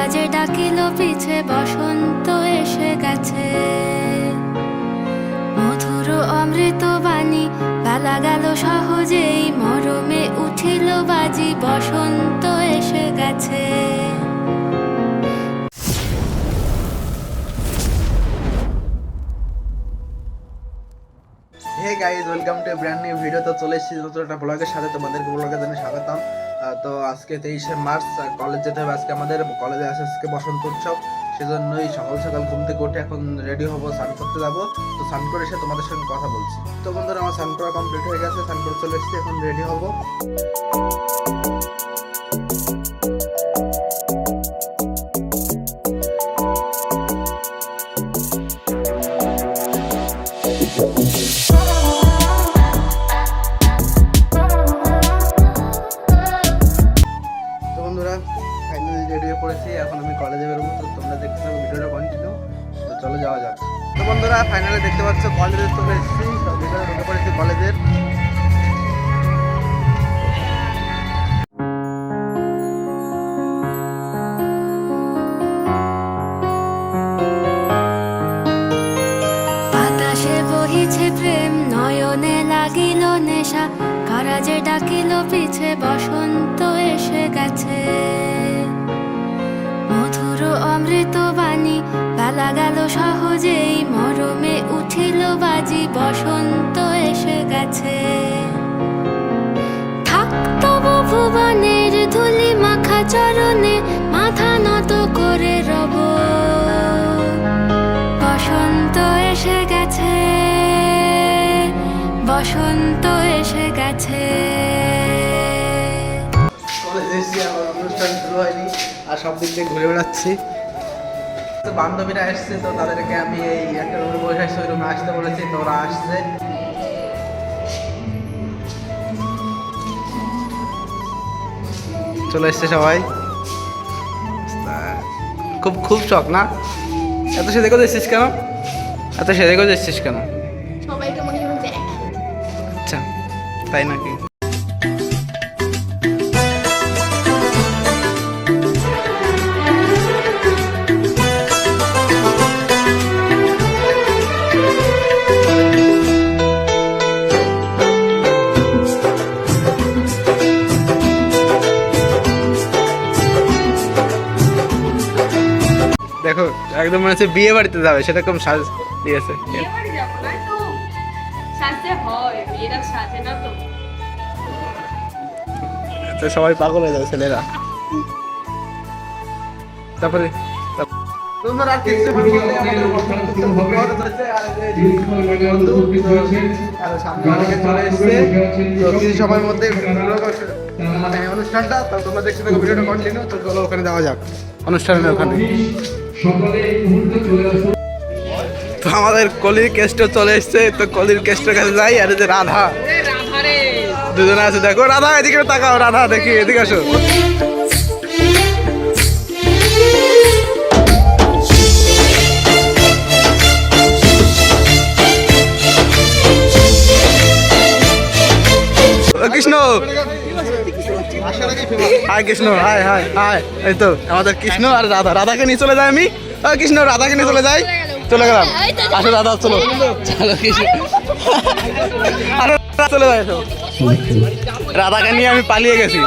কারা যে ডাকিল পিছে বসন্ত এসে গেছে। মধুর অমৃত বাণী বেলা গেল সহজেই, মরমে উঠিল বাজি বসন্ত এসে গেছে। Hey guys, welcome to brand new video. তো চলে এসেছি নতুন একটা ব্লগের সাথে, তোমাদেরকে ব্লগে জানিয়ে স্বাগতম। তো আজকে 23শে মার্চ, কলেজ যেতে হবে আজকে আমাদের। কলেজে আসে আজকে বসন্ত উৎসব, সেজন্যই সকাল সকাল ঘুম থেকে উঠে এখন রেডি হবো, স্নান করতে যাবো। তো স্নান করে এসে তোমাদের সঙ্গে কথা বলছি। তো বন্ধুরা, আমার স্নান করা কমপ্লিট হয়ে গেছে, স্নান করে চলে এসেছি, এখন রেডি হবো। ফাইনালি রেডি হয়ে পড়েছি, এখন আমি কলেজে বেরোবো। তো তোমরা দেখতে থাকো, ভিডিওটা কন্টিনিউ। তো চলো যাওয়া যাক। তো বন্ধুরা, ফাইনালি দেখতে পাচ্ছ কলেজে চলে এসেছি, ভিতরে ঢুকে পড়েছি কলেজের। বাতাসে বহিছে প্রেম, নয়নে লাগিল নেশা, কারা যে ডাকিল পিছে বসন্ত এসে গেছে। মধুর অমৃত বাণী বেলা গেল সহজেই, মরমে উঠিল বাজি বসন্ত এসে গেছে। থাকতব ভুবনের ধুলি মাখা চরণে, মাথা নত করে রব, বসন্ত এসে গেছে, বসন্ত এসে গেছে। কলেজে এসেছি, আমার অনুষ্ঠান শুরু হয়নি, আর সব দিক দিয়ে ঘুরে বেড়াচ্ছি। তো বান্ধবীরা এসছে, তো তাদেরকে আমি এই একটা রুমে বসে আসছি, ওই রুমে আসতে বলেছি, তো ওরা আসছে। চলে এসছে সবাই। খুব খুব শখ না? এত সেদে করে এসছিস কেন? এত সেদে করে এসছিস কেন? সবাইকে মনে হয় দেখ। আচ্ছা, তাই নাকি? দেখো, একদম মনে হচ্ছে বিয়ে বাড়িতে যাবে, সেরকম সাজ দিয়েছে। তো সবাই পাগল হয়ে যাবে ছেলেরা। তারপরে সময়ের মধ্যে মানে অনুষ্ঠানটা, তো তোমরা দেখতে থাকো, ভিডিওটা কন্টিনিউ। তো চলো ওখানে যাওয়া যাক, অনুষ্ঠানের ওখানে। তো আমাদের কলির কেস্টও চলে এসছে, তো কলির কেস্টের কাছে যাই। আর যে রাধা, দুজনে আছে, দেখো রাধা, এদিকে তাকাও, রাধা দেখি, এদিকে আসো। Krishna, hi Krishna, hi hi hi. এই তো আমাদের কৃষ্ণ আর রাধা। রাধাকে নিয়ে চলে যাই আমি। কৃষ্ণ, রাধাকে নিয়ে চলে যাই। চলে গেলাম। আসো রাধা, চলো চলো কৃষ্ণ, আরো চলে যাই। রাধাকে নিয়ে আমি পালিয়ে গেছি।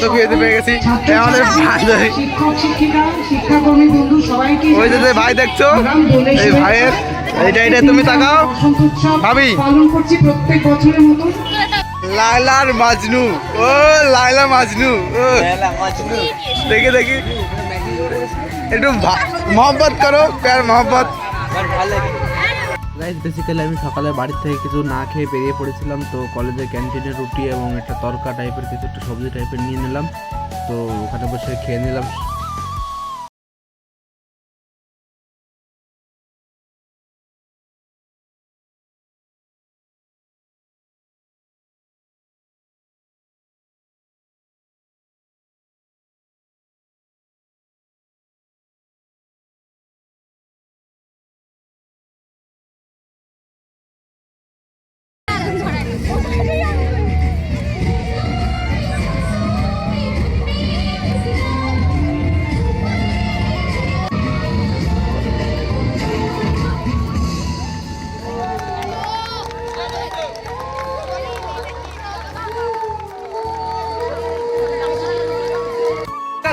বান্ধবী হতে পেয়ে গেছি আমাদের বান্ধবী শিক্ষক শিক্ষিকা শিক্ষাকর্মী বন্ধু সবাইকে ওই যে ভাই দেখছো এই ভাইয়ের এটা তুমি তাকাও বসন্ত উৎসব ভাবি পালন করছি প্রত্যেক বছরের মতো। লাইলার মাজনু ও লাইলা মাজনু ও দেখি দেখি একটু মহব্বত করো প্যার মহব্বত গাইস বেসিক্যালি আমি সকালে বাড়ি থেকে কিছু না খেয়ে বেরিয়ে পড়েছিলাম তো কলেজের ক্যান্টিনে রুটি এবং একটা তরকা টাইপের কিছু একটা সবজি টাইপের নিয়ে নিলাম তো ওখানে বসে খেয়ে নিলাম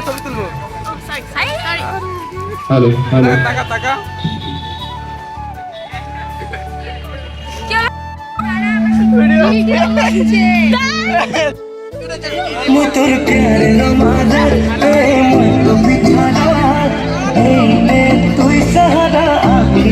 ছবি তুলবো হ্যালো হ্যালো টাকা টাকা তোর প্যারে রমাদার তুই সাহারা আমি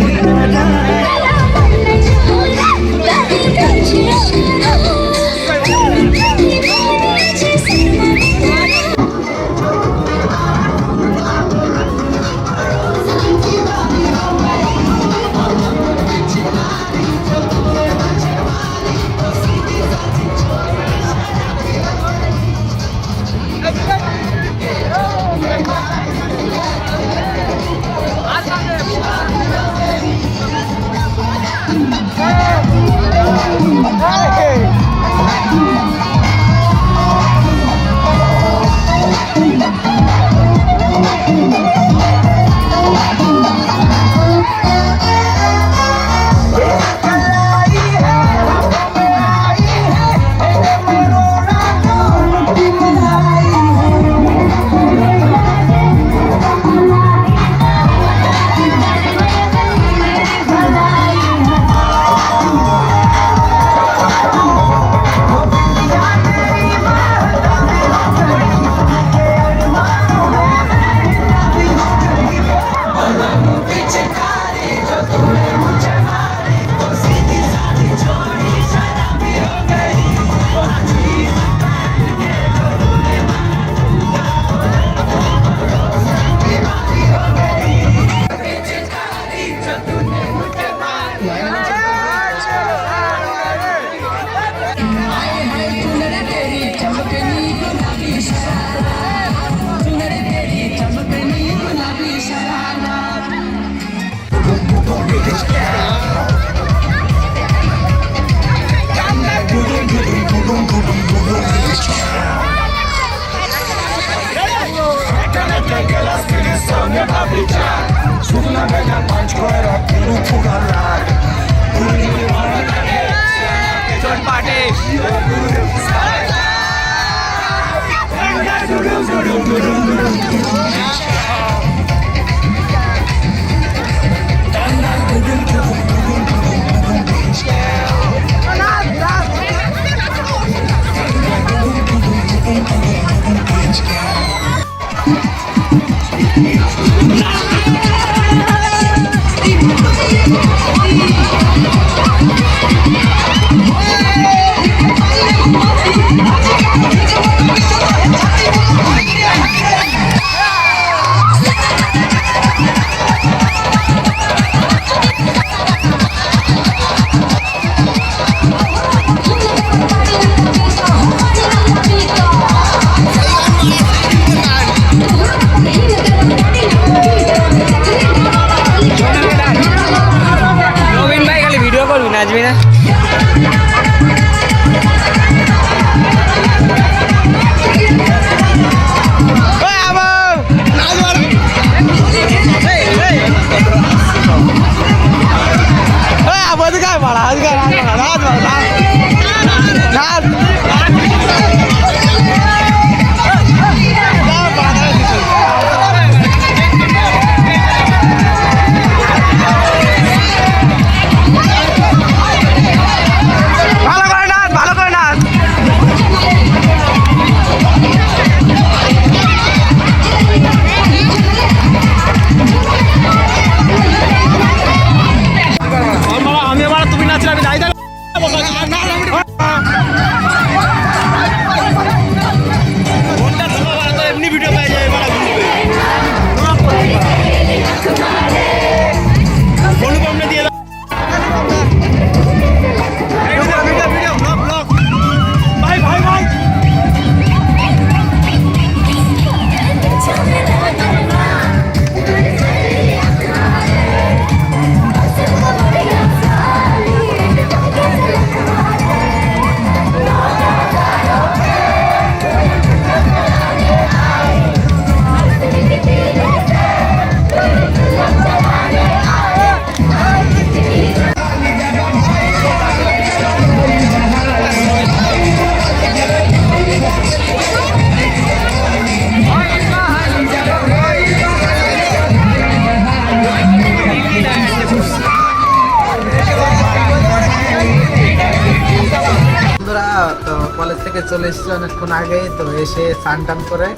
থেকে চলে এসেছি অনেকক্ষণ আগে, তো এসে স্নান টান করে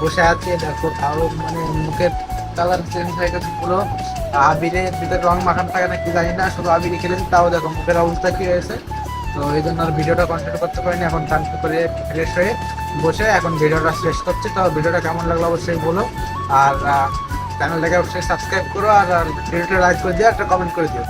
বসে আছি। দেখো তাও মানে মুখের কালার চেঞ্জ হয়ে গেছে পুরো। আবিরের ভিতরে রং মাখানো থাকে না কি জানি না, শুধু আবিরই খেলেছি, তাও দেখো মুখের অবস্থা কি হয়েছে। তো এই জন্য আর ভিডিওটা কন্টিনিউ করতে পারিনি। এখন স্নান করে ফ্রেশ হয়ে বসে এখন ভিডিওটা শেষ করছি। তো ভিডিওটা কেমন লাগলো অবশ্যই বলো, আর চ্যানেলটাকে অবশ্যই সাবস্ক্রাইব করো, আর ভিডিওটা লাইক করে দিও, একটা কমেন্ট করে দিও।